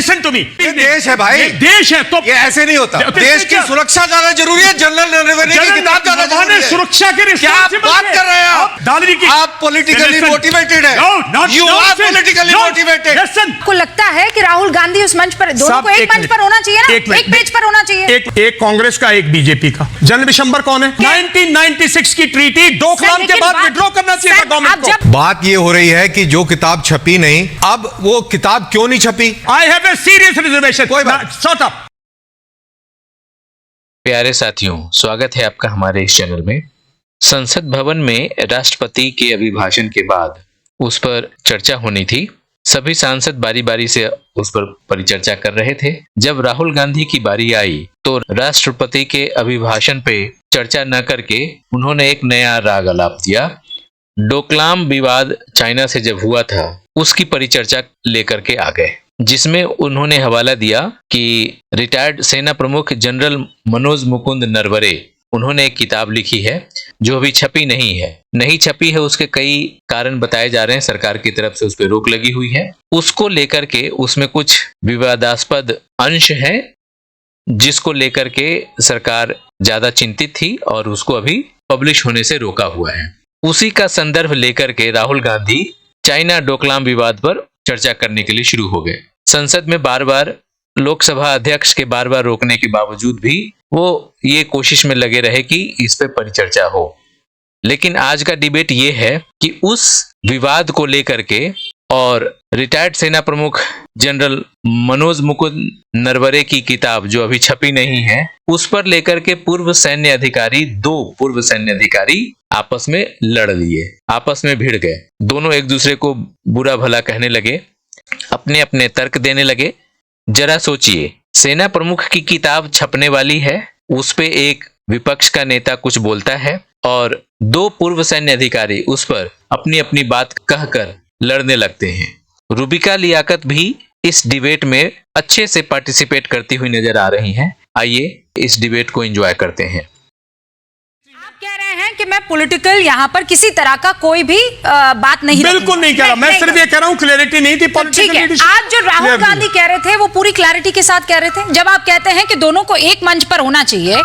Listen to me, ये देश है भाई, देश है तो ये ऐसे नहीं होता। देश की सुरक्षा ज्यादा जरूरी है, जनरल नरवणे की किताब ज्यादा जरूरी है। सुरक्षा के क्या आप बात कर रहे हैं? आप पॉलिटिकली मोटिवेटेड है, यू आर पॉलिटिकली मोटिवेटेड। आपको लगता है कि राहुल गांधी उस मंच पर, दोनों को एक मंच पर होना चाहिए ना, एक पेज पर होना चाहिए? एक कांग्रेस का, एक बीजेपी का। जनरल विशंबर कौन है? 1996 की ट्रीटी डोकलाम के बाद विड्रॉ करना चाहिए था गवर्नमेंट को। बात ये हो रही है कि जो किताब छपी नहीं, अब वो किताब क्यों नहीं छपी? I have a serious reservation. कोई बात, शट अप। प्यारे साथियों, स्वागत है आपका हमारे इस चैनल में। संसद भवन में राष्ट्रपति के अभिभाषण के बाद उस पर चर्चा होनी थी। सभी सांसद बारी बारी से उस पर परिचर्चा कर रहे थे। जब राहुल गांधी की बारी आई तो राष्ट्रपति के अभिभाषण पे चर्चा न करके उन्होंने एक नया राग आलाप दिया। डोकलाम विवाद चाइना से जब हुआ था उसकी परिचर्चा लेकर के आ गए, जिसमें उन्होंने हवाला दिया कि रिटायर्ड सेना प्रमुख जनरल मनोज मुकुंद नरवणे, उन्होंने एक किताब लिखी है जो अभी छपी नहीं है। नहीं छपी है उसके कई कारण बताए जा रहे हैं, सरकार की तरफ से उस पर रोक लगी हुई है। उसको लेकर के उसमें कुछ विवादास्पद अंश हैं जिसको लेकर के सरकार ज्यादा चिंतित थी और उसको अभी पब्लिश होने से रोका हुआ है। उसी का संदर्भ लेकर के राहुल गांधी चाइना डोकलाम विवाद पर चर्चा करने के लिए शुरू हो गए। संसद में बार बार लोकसभा अध्यक्ष के बार बार रोकने के बावजूद भी वो ये कोशिश में लगे रहे कि इस पे परिचर्चा हो। लेकिन आज का डिबेट ये है कि उस विवाद को लेकर के और रिटायर्ड सेना प्रमुख जनरल मनोज मुकुंद नरवणे की किताब जो अभी छपी नहीं है, उस पर लेकर के दो पूर्व सैन्य अधिकारी आपस में लड़ लिए, आपस में भिड़ गए। दोनों एक दूसरे को बुरा भला कहने लगे, अपने अपने तर्क देने लगे। जरा सोचिए, सेना प्रमुख की किताब छपने वाली है, उस पे एक विपक्ष का नेता कुछ बोलता है और दो पूर्व सैन्य अधिकारी उस पर अपनी अपनी बात कहकर लड़ने लगते हैं। रूबिका लियाकत भी इस डिबेट में अच्छे से पार्टिसिपेट करती हुई नजर आ रही हैं। आइए इस डिबेट को एंजॉय करते हैं। आप कह रहे हैं कि मैं पॉलिटिकल यहाँ पर किसी तरह का कोई भी बात नहीं, बिल्कुल नहीं कह रहा। मैं सिर्फ ये कह रहा हूँ क्लैरिटी नहीं थी ठीक है। आज जो राहुल गांधी कह रहे थे वो पूरी क्लैरिटी के साथ कह रहे थे। जब आप कहते हैं कि दोनों को एक मंच पर होना चाहिए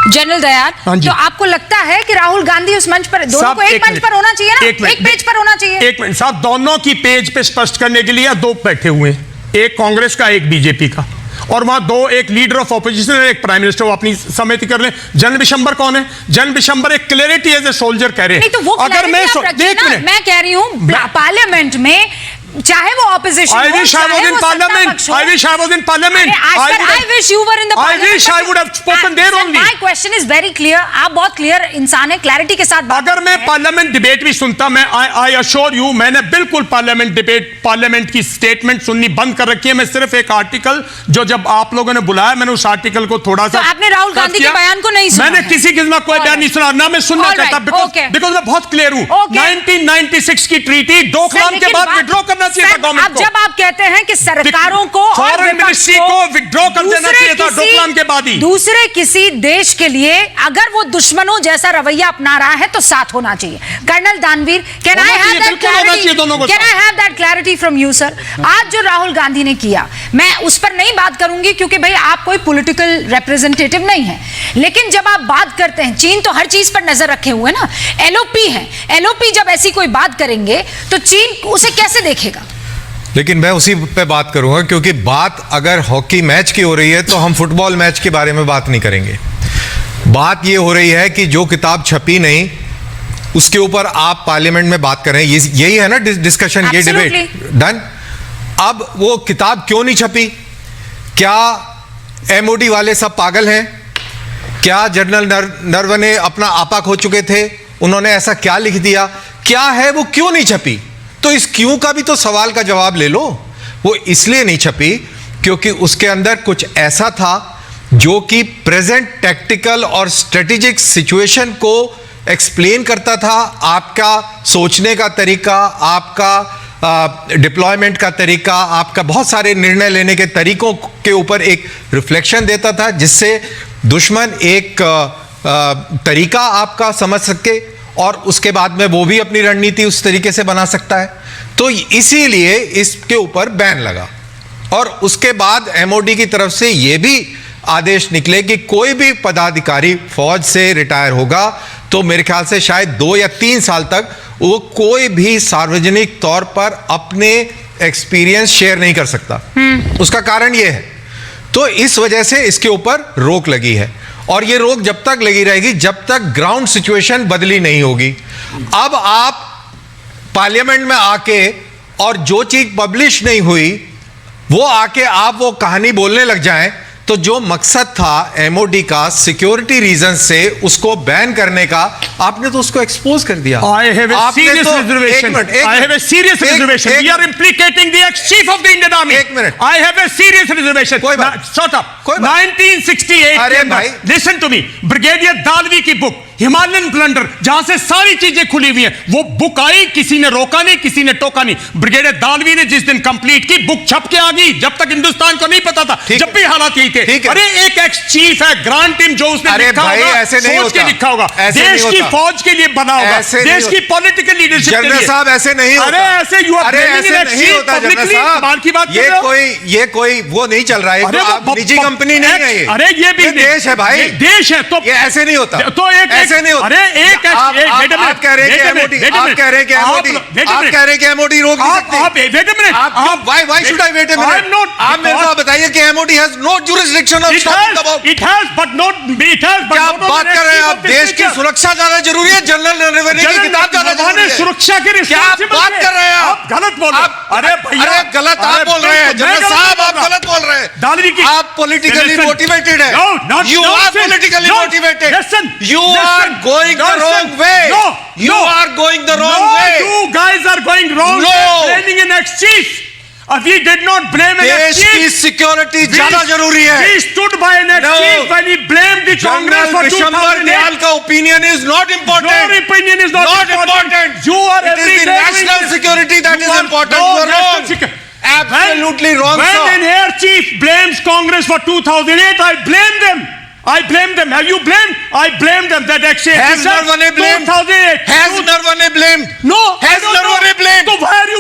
जनरल दयाल, तो आपको लगता है कि राहुल गांधी उस मंच पर, दोनों को एक मंच पर होना चाहिए ना, एक पेज पर होना चाहिए? एक मिनट साहब, दोनों की पेज पे स्पष्ट करने के लिए दो बैठे हुए हैं, एक कांग्रेस का, एक बीजेपी का, और वहां दो, एक लीडर ऑफ ऑपोजिशन और एक प्राइम मिनिस्टर। वो अपनी समिति कर ले। जनरल विशंबर कौन है? जनरल विशंबर एक क्लैरिटी एज ए सोल्जर कह रहे हैं। तो वो अगर मैं कह रही हूं पार्लियामेंट में, चाहे वो opposition, I wish I was in parliament. I wish I was in parliament. I wish you were in the parliament. I wish I would have spoken there only. My question is very clear. आप बहुत clear इंसान है, clarity के साथ बात। अगर मैं parliament debate भी सुनता, मैं I assure you, मैंने बिल्कुल पार्लियामेंट डिबेट, पार्लियामेंट की स्टेटमेंट सुननी बंद कर रखी है। मैं सिर्फ एक आर्टिकल जो जब आप लोगों ने बुलाया, मैंने उस आर्टिकल को थोड़ा सा, आपने राहुल गांधी के बयान को नहीं सुना? मैंने किसी किस्म का कोई बयान नहीं सुना, ना मैं सुनना चाहता, बिकॉज मैं बहुत क्लियर हूं। 1996 की ट्रीटी डोकलाम के बाद विड्रॉ करना चाहिए था गवर्नमेंट को। जब आप कहते हैं कि सरकारों को और मिनिस्ट्री को विड्रॉ कर देना चाहिए था डोकलाम के बाद ही, दूसरे किसी देश के लिए अगर वो दुश्मनों जैसा रवैया अपना रहा है तो साथ होना चाहिए। कर्नल दानवीर, can I have that clarity from you sir? आज जो राहुल गांधी ने किया, मैं उस पर नहीं बात करूंगी क्योंकि भाई आप कोई पॉलिटिकल रिप्रेजेंटेटिव नहीं है, लेकिन जब आप बात करते हैं, चीन तो हर चीज पर नजर रखे हुए ना, एलओपी है, एलओपी जब ऐसी कोई बात करेंगे तो चीन उसे कैसे देखेगा? लेकिन मैं उसी पे बात करूंगा, क्योंकि बात अगर हॉकी मैच की हो रही है तो हम फुटबॉल मैच के बारे में बात नहीं करेंगे। बात ये हो रही है कि जो किताब छपी नहीं उसके ऊपर आप पार्लियामेंट में बात कर रहे हैं, यही है ना डिस्कशन, ये डिबेट डन। अब वो किताब क्यों नहीं छपी? क्या एमओडी वाले सब पागल हैं? क्या जनरल नरवणे अपना आपा खो चुके थे? उन्होंने ऐसा क्या लिख दिया? क्या है वो, क्यों नहीं छपी? तो इस क्यों का भी तो सवाल का जवाब ले लो। वो इसलिए नहीं छपी क्योंकि उसके अंदर कुछ ऐसा था जो कि प्रेजेंट टैक्टिकल और स्ट्रेटेजिक सिचुएशन को एक्सप्लेन करता था। आपका सोचने का तरीका, आपका डिप्लॉयमेंट का तरीका, आपका बहुत सारे निर्णय लेने के तरीकों के ऊपर एक रिफ्लेक्शन देता था, जिससे दुश्मन एक तरीका आपका समझ सके और उसके बाद में वो भी अपनी रणनीति उस तरीके से बना सकता है। तो इसीलिए इसके ऊपर बैन लगा। और उसके बाद एमओडी की तरफ से यह भी आदेश निकले कि कोई भी पदाधिकारी फौज से रिटायर होगा तो मेरे ख्याल से शायद 2 या 3 साल तक वो कोई भी सार्वजनिक तौर पर अपने एक्सपीरियंस शेयर नहीं कर सकता। उसका कारण यह है, तो इस वजह से इसके ऊपर रोक लगी है और यह रोक जब तक लगी रहेगी जब तक ग्राउंड सिचुएशन बदली नहीं होगी। अब आप पार्लियामेंट में आके और जो चीज पब्लिश नहीं हुई वो आके आप वो कहानी बोलने लग जाएं, तो जो मकसद था एमओडी का सिक्योरिटी रीजन से उसको बैन करने का, आपने तो उसको एक्सपोज कर दिया। I have a serious reservation. I have a serious reservation. We are implicating the ex-chief of the Indian Army. एक minute. I have a serious reservation. कोई बात। Shut up. कोई बात। 1968 अरे के अंदर, भाई। listen to me, brigadier Dalvi की बुक हिमालयन प्लंडर, जहां से सारी चीजें खुली हुई हैं, वो बुक आई, किसी ने रोका नहीं, किसी ने टोका नहीं। ब्रिगेडियर दालवी ने जिस दिन कंप्लीट की, बुक छप के आ गई, जब तक हिंदुस्तान को नहीं पता था, जब भी हालात यही थे। अरे एक एक्स चीफ है, ग्रांट टीम, जो उसने लिखा होगा, ऐसे नहीं सोच के होता, लिखा होगा, ऐसे देश नहीं की होता। फौज के लिए बना होगा, देश की पॉलिटिकल लीडरशिप के लिए। जनरल साहब ऐसे नहीं होता। अरे ऐसे यू आर ऐसे नहीं होता जनरल साहब, बाल की बात कर रहे हो? ये कोई वो नहीं चल रहा है, अरे आप निजी कंपनी नहीं है ये। अरे ये भी देश है भाई, ये देश है, तो ये ऐसे नहीं होता, तो एक ऐसे नहीं होता। अरे एक आप कह रहे हैं कि एमओडी, आप कह रहे हैं कि एमओडी, आप कह रहे हैं कि एमओडी रोक नहीं सकती। आप वेट अ मिनट, आप why should I wait a minute? आप मेरे को बताइए कि MOD has no jurisdiction of stopping about. It has but not, it has but क्या बात कर रहे हैं आप? देश की सुरक्षा ज्यादा जरूरी है, जनरल नरवणे की किताब ज्यादा जरूरी है? सुरक्षा के क्या बात कर रहे हैं आप? गलत बोल रहे हैं। अरे भैया, अरे गलत आप बोल रहे हैं जनरल साहब, आप गलत बोल रहे हैं। दालवी की आप पॉलिटिकली मोटिवेटेड है, you are politically motivated, you are going the wrong way, you are going the wrong way. No, you guys are going wrong. No. Blaming an ex-chief. We did not blame an देश ex-chief. की security ज्यादा जरूरी है। We stood by an ex-chief when he blamed the Congress for 2008. Dayal का opinion is not important. Your opinion is not important. You are It is the national security that is important. You are wrong. Absolutely wrong, When sir. an air chief blames Congress for 2008, I blame them. I blame them. Have you blamed? I blame them. That ex-chief. Has Narwane blamed? 2008. Has Narwane blamed? No. Has Narwane blamed?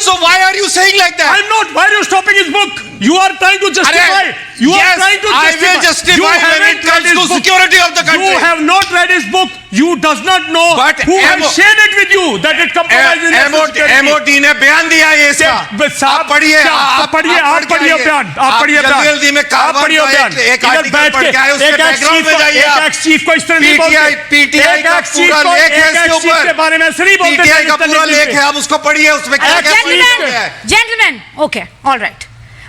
So why are you saying like that? I'm not. Why are you stopping his book? You are trying to justify. You are trying to justify. I will justify when it comes to security of the country. You have not read his book. You does not know But who has shared it with you that it compromises national security. MOD ने बयान दिया है इसका। आप पढ़िए बयान। आप पढ़िए बयान। जल्दी में कारवां का एक आर्टिकल पढ़ के आए, उसके बैकग्राउंड में जाइए। एक एक्स चीफ को इस तरह नहीं बोलते। पीटीआई का पूरा लेख है इसके ऊपर। के बारे में ऐसे नहीं बोलते। पीटीआई का पूरा लेख है, आप उसको पढ़िए, उसमें क्या क्या जेंटलमैन, ओके, ऑलराइट।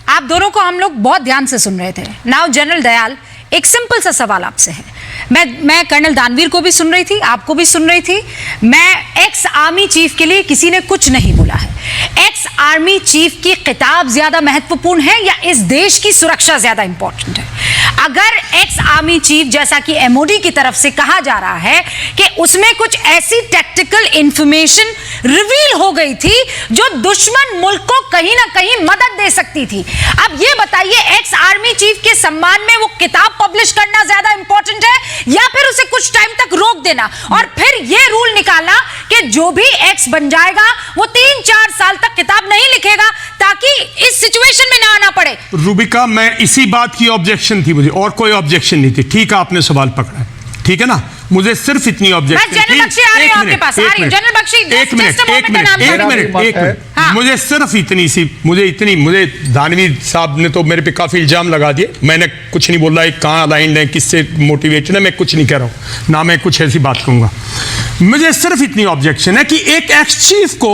आप दोनों को हम लोग बहुत ध्यान से सुन रहे थे। नाउ जनरल दयाल, एक सिंपल सा सवाल आपसे है। मैं कर्नल दानवीर को भी सुन रही थी, आपको भी सुन रही थी। मैं एक्स आर्मी चीफ के लिए किसी ने कुछ नहीं बोला है। एक्स आर्मी चीफ की किताब ज्यादा महत्वपूर्ण है या इस देश की सुरक्षा ज्यादा इंपॉर्टेंट है? अगर एक्स आर्मी चीफ, जैसा कि एमओडी की तरफ से कहा जा रहा है कि उसमें कुछ ऐसी टैक्टिकल इंफॉर्मेशन रिवील हो गई थी जो दुश्मन मुल्क को कहीं ना कहीं मदद दे सकती थी, अब ये बताइए एक्स आर्मी चीफ के सम्मान में वो किताब पब्लिश करना ज्यादा इंपॉर्टेंट है या फिर उसे कुछ टाइम तक रोक देना और फिर ये रूल निकालना कि जो भी एक्स बन जाएगा वो 3-4 साल तक किताब नहीं लिखेगा ताकि इस सिचुएशन में ना आना पड़े? रूबिका, मैं इसी बात की ऑब्जेक्शन थी, मुझे और कोई ऑब्जेक्शन नहीं थी। ठीक है, आपने सवाल पकड़ा है, ठीक है ना? मुझे सिर्फ इतनी ऑब्जेक्शन थी। जनरल बख्शी आ रहे हैं आपके पास, आ रही है जनरल बख्शी। एक मिनट, मुझे सिर्फ इतनी सी, मुझे दानवीर साहब ने तो मेरे पे काफी इल्जाम लगा दिए। मैंने कुछ नहीं बोला, कहाँ अलाइंड है, किससे मोटिवेटेड है, मैं कुछ नहीं कह रहा हूँ, ना मैं कुछ ऐसी बात कहूंगा। मुझे सिर्फ इतनी ऑब्जेक्शन है कि एक एक्स चीफ को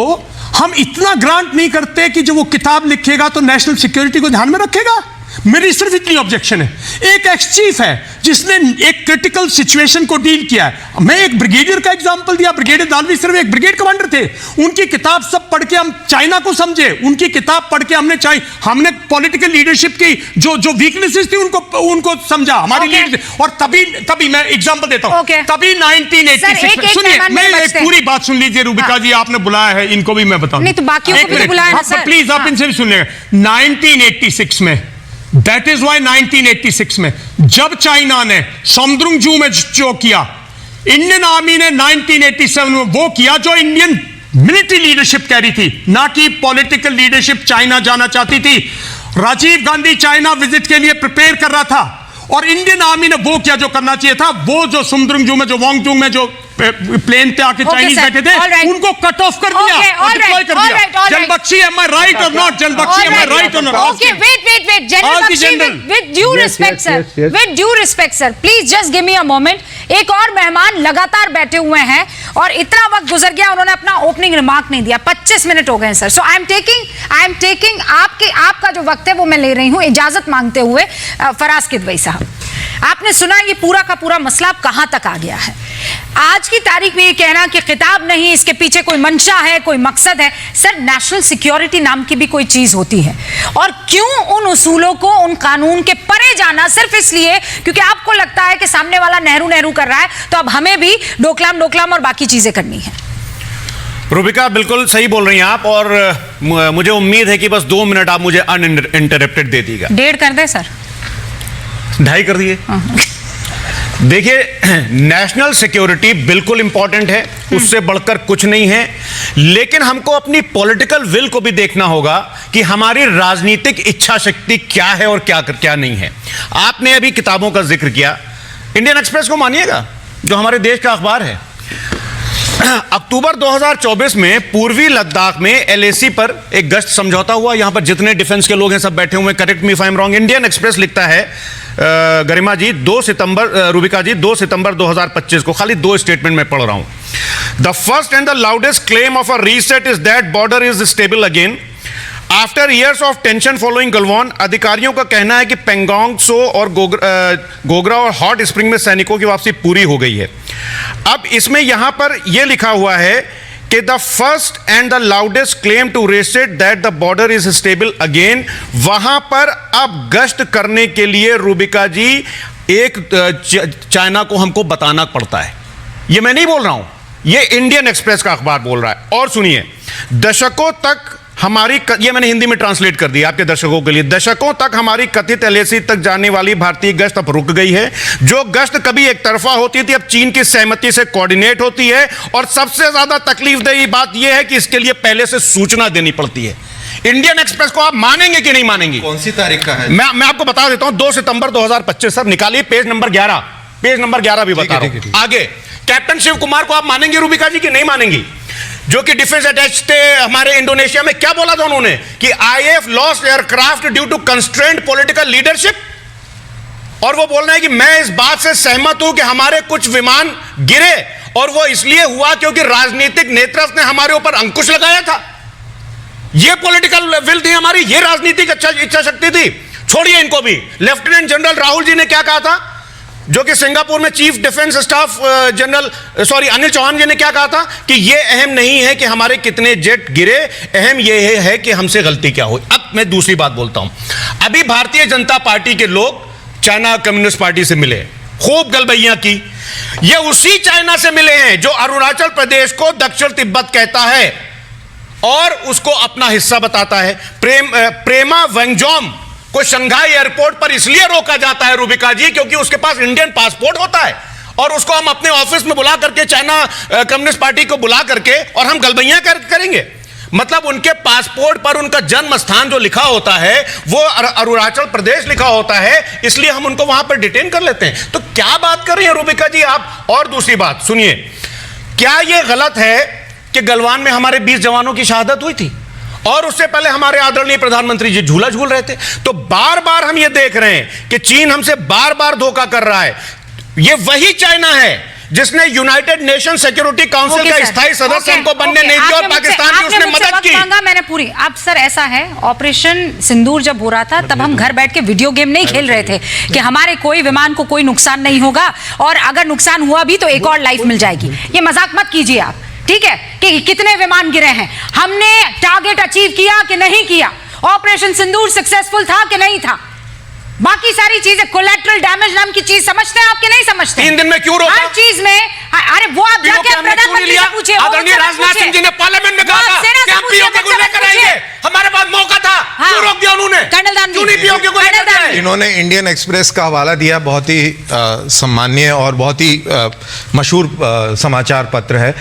हम इतना ग्रांट नहीं करते कि जो वो किताब लिखेगा तो नेशनल सिक्योरिटी को ध्यान में रखेगा। मेरी सिर्फ इतनी ऑब्जेक्शन है। एक एक्स चीफ है जिसने एक क्रिटिकल सिचुएशन को डील किया है। मैं एक ब्रिगेडियर का एग्जांपल दिया, ब्रिगेडियर दानवी सिर्फ एक ब्रिगेड कमांडर थे। उनकी किताब सब पढ़ के हम चाइना को समझे, उनकी किताब पढ़ के हमने पॉलिटिकल लीडरशिप की जो वीकनेसेस थी उनको समझा, हमारी लीडरशिप। और तभी मैं एग्जांपल देता हूं, तभी 1986 सुनिए, मैं एक पूरी बात सुन लीजिए रूबिका जी, आपने बुलाया है, इनको भी मैं बताऊं। नहीं तो बाकियों को भी बुलाया है सर, प्लीज आप इनसे भी सुनिएगा। 1986 में, दैट इज वाई 1986 में जब चाइना ने समुद्रुंगजू में जो किया, इंडियन आर्मी ने 1987 में वो किया जो इंडियन मिलिट्री लीडरशिप कह रही थी, ना कि पॉलिटिकल लीडरशिप चाइना जाना चाहती थी। राजीव गांधी चाइना विजिट के लिए प्रिपेयर कर रहा था और इंडियन आर्मी ने वो किया जो करना चाहिए था। वो जो सुमद्रुंगजू में, जो वांगजू में जो प्लेन पे आके चाइनीज बैठे थे, उनको कट ऑफ कर दिया और डिप्लॉय कर दिया। जनबख्शी, am I right or not? जनबख्शी, am I right or not? Okay, wait. General Bakshi, with due respect, sir. With due respect, sir. Please just give me a moment. एक और मेहमान लगातार बैठे हुए हैं और इतना वक्त गुजर गया, उन्होंने अपना ओपनिंग रिमार्क नहीं दिया। 25 मिनट हो गए sir. So I am taking आपका जो वक्त है वो मैं ले रही हूँ इजाजत मांगते हुए। फराज किदवई साहब, आपने सुना ये पूरा का पूरा मसला अब कहां तक आ गया है। आज की तारीख में ये कहना कि किताब नहीं, इसके पीछे कोई मंशा है, कोई मकसद है। सर, नेशनल सिक्योरिटी नाम की भी कोई चीज होती है, और क्यों उन उसूलों को, उन कानून के परे जाना सिर्फ इसलिए क्योंकि आपको लगता है कि सामने वाला नेहरू कर रहा है तो अब हमें भी डोकलाम और बाकी चीजें करनी है। रूबिका, बिल्कुल सही बोल रही हैं आप, और मुझे उम्मीद है कि बस 2 मिनट आप मुझे अनइंटरप्टेड दे दीजिएगा। 1.5 कर दे सर। 2.5 कर दिए। देखिए, नेशनल सिक्योरिटी बिल्कुल इंपॉर्टेंट है, उससे बढ़कर कुछ नहीं है, लेकिन हमको अपनी पॉलिटिकल विल को भी देखना होगा कि हमारी राजनीतिक इच्छा शक्ति क्या है और क्या नहीं है। आपने अभी किताबों का जिक्र किया, इंडियन एक्सप्रेस को मानिएगा, जो हमारे देश का अखबार है, अक्टूबर 2024 में पूर्वी लद्दाख में एलएसी पर एक गश्त समझौता हुआ। यहां पर जितने डिफेंस के लोग हैं सब बैठे हुए हैं, correct me if I am wrong. Indian express लिखता है, गरिमा जी, 2 सितंबर, रूबिका जी, 2 सितंबर 2025 को, खाली 2 स्टेटमेंट में पढ़ रहा हूं। The first and the loudest claim of a reset is that border is stable again after years of tension following Galwan. अधिकारियों का कहना है कि पेंगोंग सो और गोगरा और हॉट स्प्रिंग में सैनिकों की वापसी पूरी हो गई है। अब इसमें यहां पर यह लिखा हुआ है कि the first and the loudest claim to restate that the border is stable again. वहां पर अब गश्त करने के लिए रूबिका जी एक चाइना को हमको बताना पड़ता है। यह मैं नहीं बोल रहा हूं, यह इंडियन एक्सप्रेस का अखबार बोल रहा है। और सुनिए, दशकों तक हमारी, ये मैंने हिंदी में ट्रांसलेट कर दिया आपके दर्शकों के लिए, दशकों तक हमारी कथित एलएसी तक जाने वाली भारतीय गश्त अब रुक गई है। जो गश्त कभी एक तरफा होती थी अब चीन की सहमति से कोऑर्डिनेट होती है, और सबसे ज्यादा तकलीफदेह बात यह है कि इसके लिए पहले से सूचना देनी पड़ती है। इंडियन एक्सप्रेस को आप मानेंगे कि नहीं मानेंगे? कौन सी तारीख का है? मैं आपको बता देता हूं, 2 सितंबर 2025। सर निकालिए पेज नंबर 11, पेज नंबर 11 भी बता रहा हूं। आगे, कैप्टन शिव कुमार को आप मानेंगे रूबिका जी कि नहीं मानेंगी? जो कि डिफेंस अटैच थे हमारे इंडोनेशिया में, क्या बोला था उन्होंने कि IAF lost aircraft due to constraint political leadership. और वो बोल रहे हैं कि मैं इस बात से सहमत हूं कि हमारे कुछ विमान गिरे और वो इसलिए हुआ क्योंकि राजनीतिक नेतृत्व ने हमारे ऊपर अंकुश लगाया था। ये पॉलिटिकल विल थी हमारी, ये राजनीतिक इच्छा शक्ति थी। छोड़िए इनको भी। लेफ्टिनेंट जनरल राहुल जी ने क्या कहा था, जो कि सिंगापुर में chief defence staff Anil Chauhan ji ने क्या कहा था कि यह अहम नहीं है कि हमारे कितने जेट गिरे, अहम यह है कि हमसे गलती क्या हुई। अब मैं दूसरी बात बोलता हूं। अभी भारतीय जनता पार्टी के लोग चाइना कम्युनिस्ट पार्टी से मिले, खूब गलबैया की। ये उसी चाइना से मिले हैं जो अरुणाचल प्रदेश को दक्षिण तिब्बत कहता है और उसको अपना हिस्सा बताता है। प्रेमा वेंगजोम को शंघाई एयरपोर्ट पर इसलिए रोका जाता है रूबिका जी क्योंकि उसके पास इंडियन पासपोर्ट होता है, और उसको हम अपने ऑफिस में बुला करके, चाइना कम्युनिस्ट पार्टी को बुला करके, और हम गलबैया करेंगे। मतलब उनके पासपोर्ट पर उनका जन्म स्थान जो लिखा होता है वो अरुणाचल प्रदेश लिखा होता है, इसलिए हम उनको वहां पर डिटेन कर लेते हैं। तो क्या बात कर रही है रूबिका जी आप? और दूसरी बात सुनिए, क्या यह गलत है कि गलवान में हमारे 20 जवानों की शहादत हुई थी और उससे पहले हमारे आदरणीय प्रधानमंत्री जी झूला झूल रहे थे? तो बार बार हम ये देख रहे हैं कि चीन हमसे बार बार धोखा कर रहा है। ये वही चाइना है जिसने यूनाइटेड नेशन सिक्योरिटी काउंसिल का स्थायी सदस्य हमको बनने नहीं दिया और पाकिस्तान की उसने मदद की। मैंने पूरी, अब सर ऐसा है, ऑपरेशन सिंदूर जब हो रहा था तब हम घर बैठ के वीडियो गेम नहीं खेल रहे थे कि हमारे कोई विमान को कोई नुकसान नहीं होगा, और अगर नुकसान हुआ भी तो एक और लाइफ मिल जाएगी। ये मजाक मत कीजिए आप, ठीक है, कि कितने विमान गिरे हैं, हमने टारगेट अचीव किया कि नहीं किया, ऑपरेशन सिंदूर सक्सेसफुल था कि नहीं था, बाकी सारी चीजें, कोलैटरल डैमेज नाम की चीज समझते हैं आपके? नहीं समझते। 3 दिन में क्यों रोका? हर चीज में, अरे वो आप जाके प्रधानमंत्री से पूछिए, आदरणीय राजनाथ सिंह जी ने पार्लियामेंट में कहा था कि हम पीओके को लेकर आएंगे, हमारे पास मौका था, क्यों रोक दिया उन्होंने? क्यों नहीं पीओके को लेकर आए? इन्होंने इंडियन एक्सप्रेस का हवाला दिया, बहुत ही सम्माननीय और बहुत ही मशहूर समाचार पत्र है।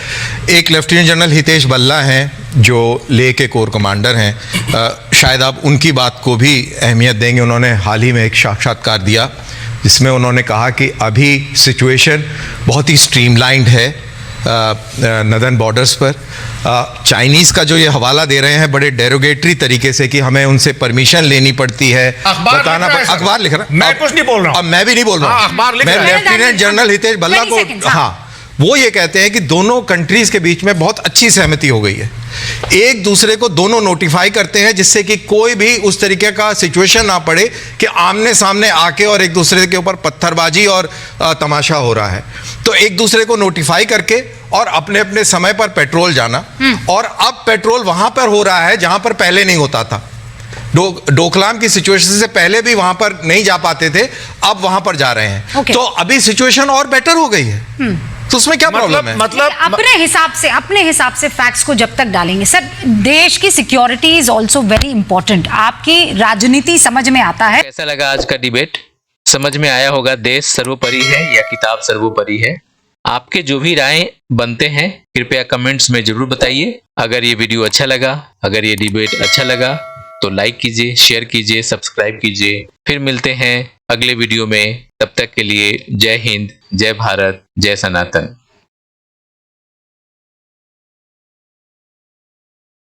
एक लेफ्टिनेंट जनरल हितेश बल्ला हैं जो लेह के कोर कमांडर हैं, शायद आप उनकी बात को भी अहमियत देंगे। उन्होंने हाल ही में एक साक्षात्कार दिया जिसमें उन्होंने कहा कि अभी सिचुएशन बहुत ही स्ट्रीमलाइंड है नदर्न बॉर्डर्स पर। चाइनीज़ का जो ये हवाला दे रहे हैं बड़े डेरोगेटरी तरीके से कि हमें उनसे परमिशन लेनी पड़ती है, बताना अखबार लिख रहा है। मैं कुछ नहीं बोल रहा हूं। अब मैं भी नहीं बोल रहा हूं। अखबार लिख मैं रहा है। लेफ्टिनेंट जनरल हितेश भल्ला को, हाँ, वो ये कहते हैं कि दोनों कंट्रीज के बीच में बहुत अच्छी सहमति हो गई है, एक दूसरे को दोनों नोटिफाई करते हैं जिससे कि कोई भी उस तरीके का सिचुएशन ना पड़े कि आमने सामने आके और एक दूसरे के ऊपर पत्थरबाजी और तमाशा हो रहा है। तो एक दूसरे को नोटिफाई करके और अपने अपने समय पर पेट्रोल जाना, और अब पेट्रोल वहां पर हो रहा है जहां पर पहले नहीं होता था। डोकलाम की सिचुएशन से पहले भी वहां पर नहीं जा पाते थे, अब वहां पर जा रहे हैं। तो अभी सिचुएशन और बेटर हो गई है, तो उसमें क्या प्रॉब्लम है? मतलब अपने हिसाब से फैक्ट्स को जब तक डालेंगे सर, देश की security is also very important. आपकी राजनीति समझ में आता है। कैसा लगा आज का डिबेट? समझ में आया होगा देश सर्वोपरि है या किताब सर्वोपरि है? आपके जो भी राय बनते हैं कृपया कमेंट्स में जरूर बताइए। अगर ये वीडियो अच्छा लगा, अगर ये डिबेट अच्छा लगा तो लाइक कीजिए, शेयर कीजिए, सब्सक्राइब कीजिए। फिर मिलते हैं अगले वीडियो में। तब तक के लिए जय हिंद, जय भारत, जय सनातन।